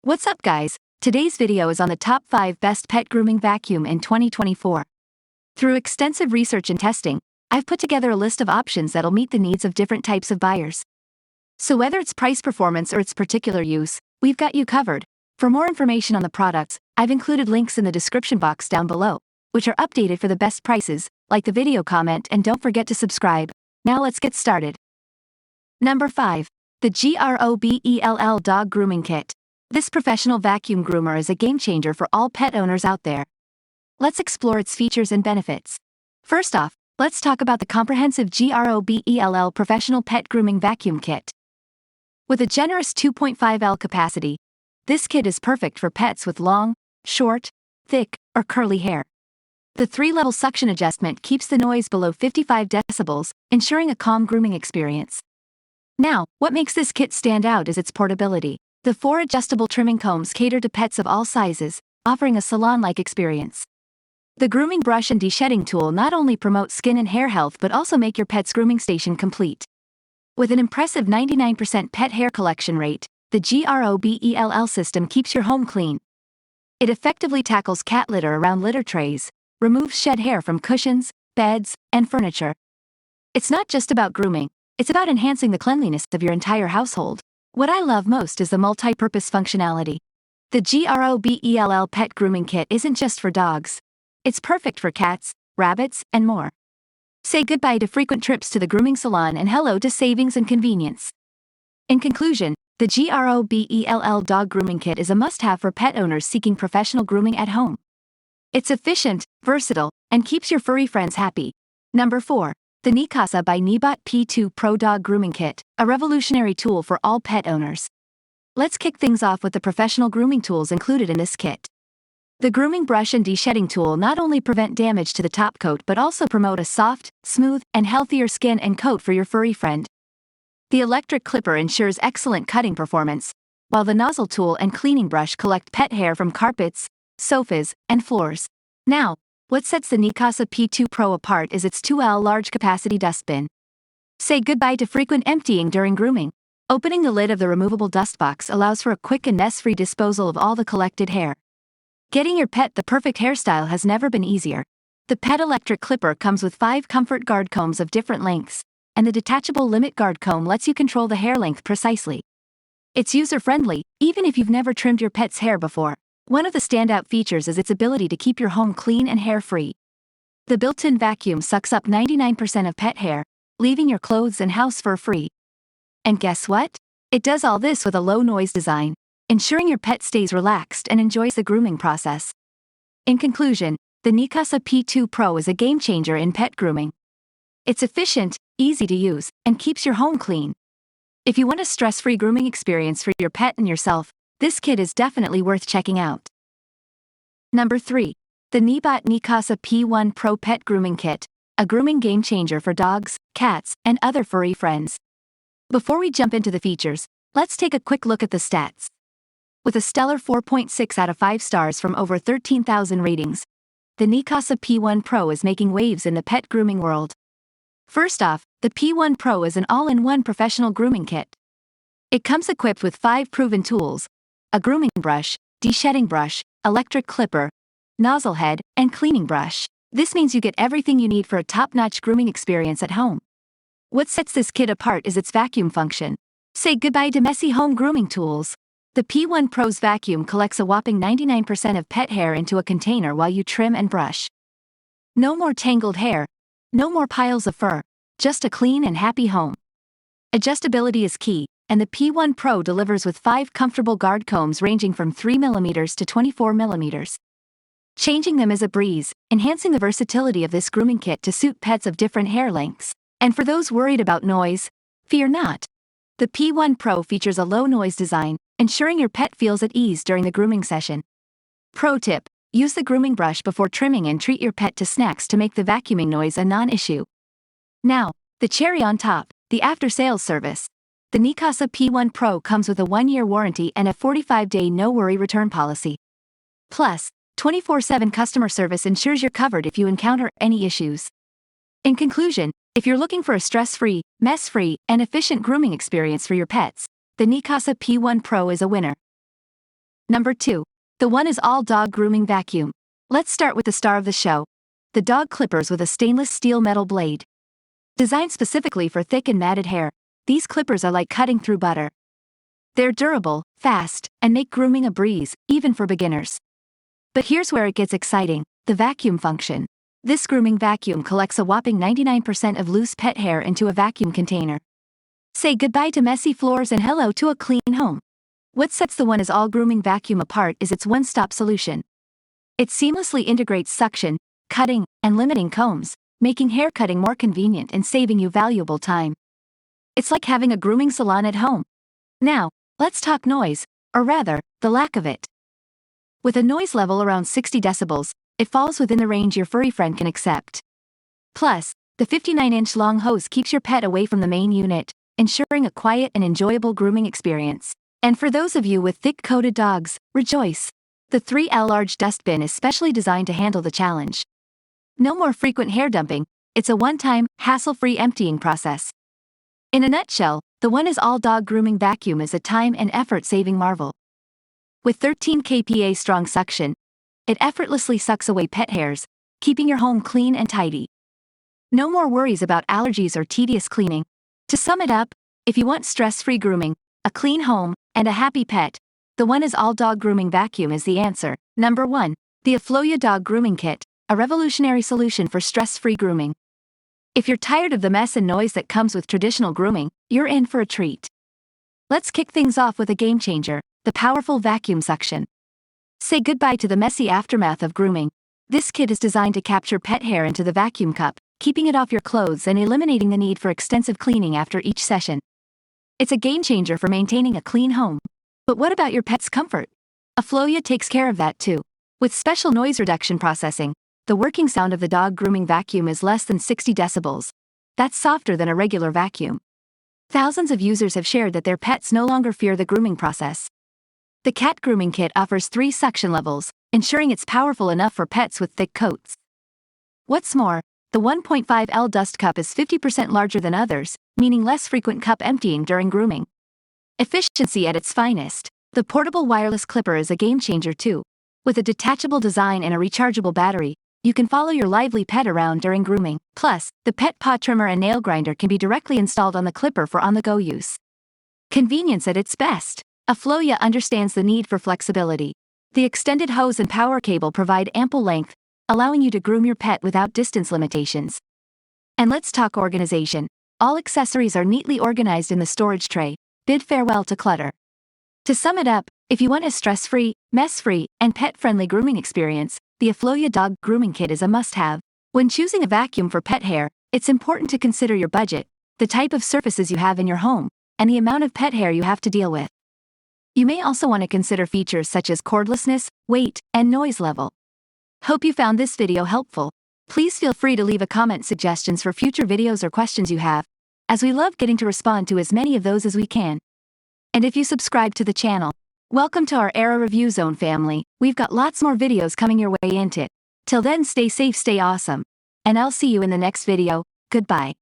What's up, guys? Today's video is on the top 5 best pet grooming vacuum in 2024. Through extensive research and testing, I've put together a list of options that'll meet the needs of different types of buyers. So whether it's price performance or its particular use, we've got you covered. For more information on the products, I've included links in the description box down below, which are updated for the best prices. Like the video, comment, and don't forget to subscribe. Now let's get started. Number 5. The GROBELL Dog Grooming Kit. This professional vacuum groomer is a game changer for all pet owners out there. Let's explore its features and benefits. First off, let's talk about the comprehensive GROBELL Professional Pet Grooming Vacuum Kit. With a generous 2.5L capacity, this kit is perfect for pets with long, short, thick, or curly hair. The 3-level suction adjustment keeps the noise below 55 decibels, ensuring a calm grooming experience. Now, what makes this kit stand out is its portability. The 4 adjustable trimming combs cater to pets of all sizes, offering a salon-like experience. The grooming brush and deshedding tool not only promote skin and hair health but also make your pet's grooming station complete. With an impressive 99% pet hair collection rate, the GROBELL system keeps your home clean. It effectively tackles cat litter around litter trays, removes shed hair from cushions, beds, and furniture. It's not just about grooming, it's about enhancing the cleanliness of your entire household. What I love most is the multi-purpose functionality. The GROBELL Pet Grooming Kit isn't just for dogs. It's perfect for cats, rabbits, and more. Say goodbye to frequent trips to the grooming salon and hello to savings and convenience. In conclusion, the GROBELL Dog Grooming Kit is a must-have for pet owners seeking professional grooming at home. It's efficient, versatile, and keeps your furry friends happy. Number 4. The Neakasa by neabot P2 Pro Dog Grooming Kit, a revolutionary tool for all pet owners. Let's kick things off with the professional grooming tools included in this kit. The grooming brush and deshedding tool not only prevent damage to the top coat but also promote a soft, smooth, and healthier skin and coat for your furry friend. The electric clipper ensures excellent cutting performance, while the nozzle tool and cleaning brush collect pet hair from carpets, sofas, and floors. Now, what sets the Neakasa P2 Pro apart is its 2L large-capacity dustbin. Say goodbye to frequent emptying during grooming. Opening the lid of the removable dust box allows for a quick and mess-free disposal of all the collected hair. Getting your pet the perfect hairstyle has never been easier. The pet electric clipper comes with 5 comfort guard combs of different lengths, and the detachable limit guard comb lets you control the hair length precisely. It's user-friendly, even if you've never trimmed your pet's hair before. One of the standout features is its ability to keep your home clean and hair-free. The built-in vacuum sucks up 99% of pet hair, leaving your clothes and house fur-free. And guess what? It does all this with a low-noise design, ensuring your pet stays relaxed and enjoys the grooming process. In conclusion, the Neakasa P2 Pro is a game-changer in pet grooming. It's efficient, easy to use, and keeps your home clean. If you want a stress-free grooming experience for your pet and yourself, this kit is definitely worth checking out. Number 3. The neabot Neakasa P1 Pro Pet Grooming Kit, a grooming game changer for dogs, cats, and other furry friends. Before we jump into the features, let's take a quick look at the stats. With a stellar 4.6 out of 5 stars from over 13,000 ratings, the Neakasa P1 Pro is making waves in the pet grooming world. First off, the P1 Pro is an all-in-one professional grooming kit. It comes equipped with 5 proven tools: a grooming brush, deshedding brush, electric clipper, nozzle head, and cleaning brush. This means you get everything you need for a top-notch grooming experience at home. What sets this kit apart is its vacuum function. Say goodbye to messy home grooming tools. The P1 Pro's vacuum collects a whopping 99% of pet hair into a container while you trim and brush. No more tangled hair, no more piles of fur, just a clean and happy home. Adjustability is key, and the P1 Pro delivers with 5 comfortable guard combs ranging from 3mm to 24mm. Changing them is a breeze, enhancing the versatility of this grooming kit to suit pets of different hair lengths. And for those worried about noise, fear not. The P1 Pro features a low-noise design, ensuring your pet feels at ease during the grooming session. Pro tip: use the grooming brush before trimming and treat your pet to snacks to make the vacuuming noise a non-issue. Now, the cherry on top, the after-sales service. The Neakasa P1 Pro comes with a 1-year warranty and a 45-day no-worry return policy. Plus, 24/7 customer service ensures you're covered if you encounter any issues. In conclusion, if you're looking for a stress-free, mess-free, and efficient grooming experience for your pets, the Neakasa P1 Pro is a winner. Number 2. The oneisall Dog Grooming Vacuum. Let's start with the star of the show. The dog clippers with a stainless steel metal blade. Designed specifically for thick and matted hair, these clippers are like cutting through butter. They're durable, fast, and make grooming a breeze, even for beginners. But here's where it gets exciting: the vacuum function. This grooming vacuum collects a whopping 99% of loose pet hair into a vacuum container. Say goodbye to messy floors and hello to a clean home. What sets the oneisall grooming vacuum apart is its one-stop solution. It seamlessly integrates suction, cutting, and limiting combs, making hair cutting more convenient and saving you valuable time. It's like having a grooming salon at home. Now, let's talk noise, or rather, the lack of it. With a noise level around 60 decibels, it falls within the range your furry friend can accept. Plus, the 59-inch long hose keeps your pet away from the main unit, ensuring a quiet and enjoyable grooming experience. And for those of you with thick-coated dogs, rejoice! The 3L large dustbin is specially designed to handle the challenge. No more frequent hair dumping, it's a one-time, hassle-free emptying process. In a nutshell, the oneisall Dog Grooming Vacuum is a time and effort-saving marvel. With 13 kPa strong suction, it effortlessly sucks away pet hairs, keeping your home clean and tidy. No more worries about allergies or tedious cleaning. To sum it up, if you want stress-free grooming, a clean home, and a happy pet, the oneisall Dog Grooming Vacuum is the answer. Number 1. The Afloia Dog Grooming Kit, a revolutionary solution for stress-free grooming. If you're tired of the mess and noise that comes with traditional grooming, you're in for a treat. Let's kick things off with a game changer: the powerful vacuum suction. Say goodbye to the messy aftermath of grooming. This kit is designed to capture pet hair into the vacuum cup, keeping it off your clothes and eliminating the need for extensive cleaning after each session. It's a game changer for maintaining a clean home. But what about your pet's comfort? Afloia takes care of that too. With special noise reduction processing, the working sound of the dog grooming vacuum is less than 60 decibels. That's softer than a regular vacuum. Thousands of users have shared that their pets no longer fear the grooming process. The cat grooming kit offers 3 suction levels, ensuring it's powerful enough for pets with thick coats. What's more, the 1.5L dust cup is 50% larger than others, meaning less frequent cup emptying during grooming. Efficiency at its finest. The portable wireless clipper is a game changer too. With a detachable design and a rechargeable battery, you can follow your lively pet around during grooming. Plus, the pet paw trimmer and nail grinder can be directly installed on the clipper for on-the-go use. Convenience at its best. Afloia understands the need for flexibility. The extended hose and power cable provide ample length, allowing you to groom your pet without distance limitations. And let's talk organization. All accessories are neatly organized in the storage tray. Bid farewell to clutter. To sum it up, if you want a stress-free, mess-free, and pet-friendly grooming experience, the Afloia Dog Grooming Kit is a must-have. When choosing a vacuum for pet hair, it's important to consider your budget, the type of surfaces you have in your home, and the amount of pet hair you have to deal with. You may also want to consider features such as cordlessness, weight, and noise level. Hope you found this video helpful. Please feel free to leave a comment suggestions for future videos or questions you have, as we love getting to respond to as many of those as we can. And if you subscribe to the channel, welcome to our Era Review Zone family. We've got lots more videos coming your way into it. Till then, stay safe, stay awesome. And I'll see you in the next video. Goodbye.